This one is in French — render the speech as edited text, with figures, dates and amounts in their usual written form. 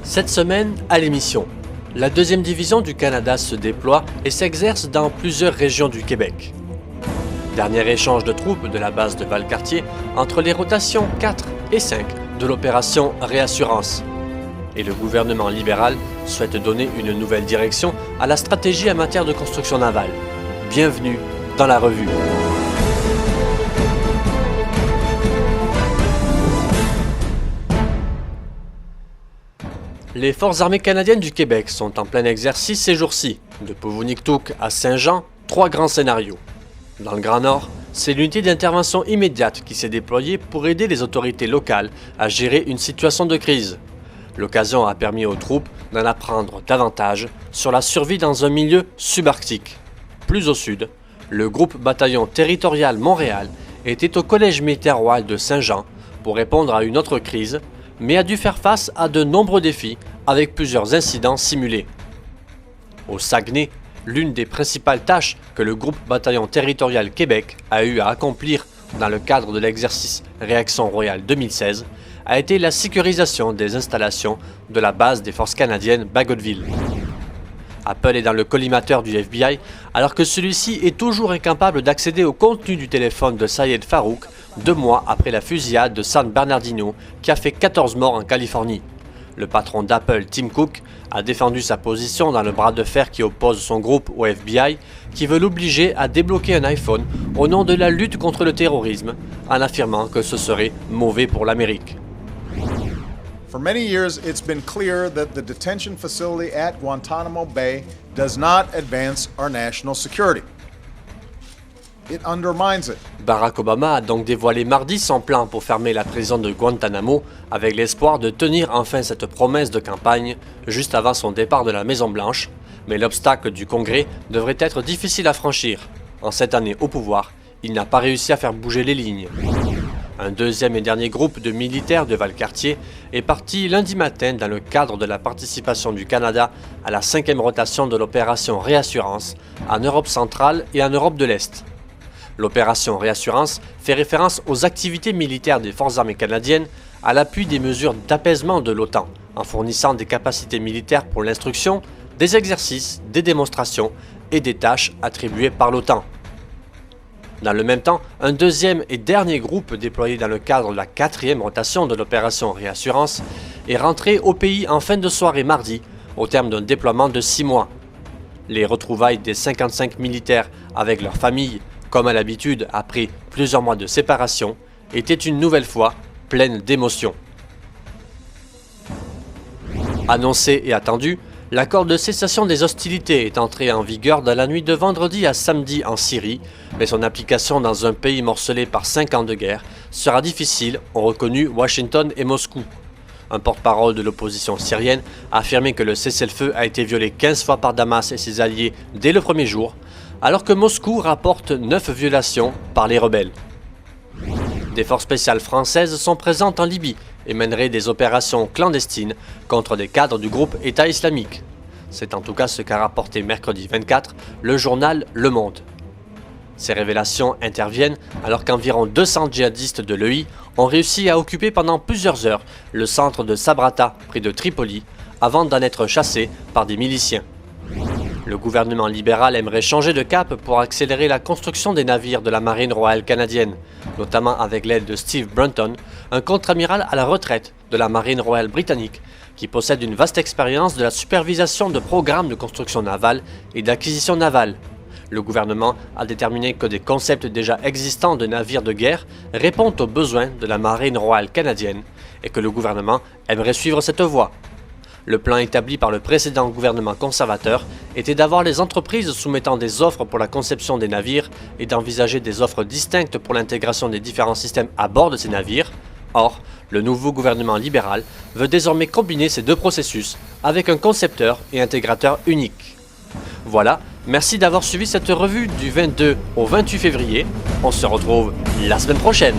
Cette semaine, à l'émission, la 2e division du Canada se déploie et s'exerce dans plusieurs régions du Québec. Dernier échange de troupes de la base de Valcartier entre les rotations 4 et 5 de l'opération Réassurance. Et le gouvernement libéral souhaite donner une nouvelle direction à la stratégie en matière de construction navale. Bienvenue dans la revue. Les Forces armées canadiennes du Québec sont en plein exercice ces jours-ci. De Povuniktuk à Saint-Jean, 3 grands scénarios. Dans le Grand Nord, c'est l'unité d'intervention immédiate qui s'est déployée pour aider les autorités locales à gérer une situation de crise. L'occasion a permis aux troupes d'en apprendre davantage sur la survie dans un milieu subarctique. Plus au sud, le groupe bataillon territorial Montréal était au Collège militaire royal de Saint-Jean pour répondre à une autre crise, mais a dû faire face à de nombreux défis avec plusieurs incidents simulés. Au Saguenay, l'une des principales tâches que le groupe bataillon territorial Québec a eu à accomplir dans le cadre de l'exercice Réaction royale 2016 a été la sécurisation des installations de la base des forces canadiennes Bagotville. Apple est dans le collimateur du FBI alors que celui-ci est toujours incapable d'accéder au contenu du téléphone de Syed Farouk 2 mois après la fusillade de San Bernardino qui a fait 14 morts en Californie. Le patron d'Apple, Tim Cook, a défendu sa position dans le bras de fer qui oppose son groupe au FBI, qui veut l'obliger à débloquer un iPhone au nom de la lutte contre le terrorisme, en affirmant que ce serait mauvais pour l'Amérique. For many years, it's been clear that the detention facility at Guantanamo Bay does not advance our national security. It undermines it. Barack Obama a donc dévoilé mardi son plan pour fermer la prison de Guantanamo avec l'espoir de tenir enfin cette promesse de campagne juste avant son départ de la Maison-Blanche, mais l'obstacle du Congrès devrait être difficile à franchir. En cette année au pouvoir, il n'a pas réussi à faire bouger les lignes. Un deuxième et dernier groupe de militaires de Valcartier est parti lundi matin dans le cadre de la participation du Canada à la 5e rotation de l'opération Réassurance en Europe centrale et en Europe de l'Est. L'opération Réassurance fait référence aux activités militaires des forces armées canadiennes à l'appui des mesures d'apaisement de l'OTAN, en fournissant des capacités militaires pour l'instruction, des exercices, des démonstrations et des tâches attribuées par l'OTAN. Dans le même temps, un deuxième et dernier groupe déployé dans le cadre de la 4e rotation de l'opération Réassurance est rentré au pays en fin de soirée mardi, au terme d'un déploiement de 6 mois. Les retrouvailles des 55 militaires avec leurs familles, comme à l'habitude après plusieurs mois de séparation, étaient une nouvelle fois pleines d'émotions. Annoncé et attendu, l'accord de cessation des hostilités est entré en vigueur dans la nuit de vendredi à samedi en Syrie, mais son application dans un pays morcelé par 5 ans de guerre sera difficile, ont reconnu Washington et Moscou. Un porte-parole de l'opposition syrienne a affirmé que le cessez-le-feu a été violé 15 fois par Damas et ses alliés dès le premier jour, alors que Moscou rapporte 9 violations par les rebelles. Des forces spéciales françaises sont présentes en Libye et mèneraient des opérations clandestines contre des cadres du groupe État islamique. C'est en tout cas ce qu'a rapporté mercredi 24 le journal Le Monde. Ces révélations interviennent alors qu'environ 200 djihadistes de l'EI ont réussi à occuper pendant plusieurs heures le centre de Sabrata, près de Tripoli, avant d'en être chassés par des miliciens. Le gouvernement libéral aimerait changer de cap pour accélérer la construction des navires de la Marine royale canadienne, notamment avec l'aide de Steve Brunton, un contre-amiral à la retraite de la Marine royale britannique, qui possède une vaste expérience de la supervision de programmes de construction navale et d'acquisition navale. Le gouvernement a déterminé que des concepts déjà existants de navires de guerre répondent aux besoins de la Marine royale canadienne et que le gouvernement aimerait suivre cette voie. Le plan établi par le précédent gouvernement conservateur était d'avoir les entreprises soumettant des offres pour la conception des navires et d'envisager des offres distinctes pour l'intégration des différents systèmes à bord de ces navires. Or, le nouveau gouvernement libéral veut désormais combiner ces deux processus avec un concepteur et intégrateur unique. Voilà, merci d'avoir suivi cette revue du 22 au 28 février. On se retrouve la semaine prochaine.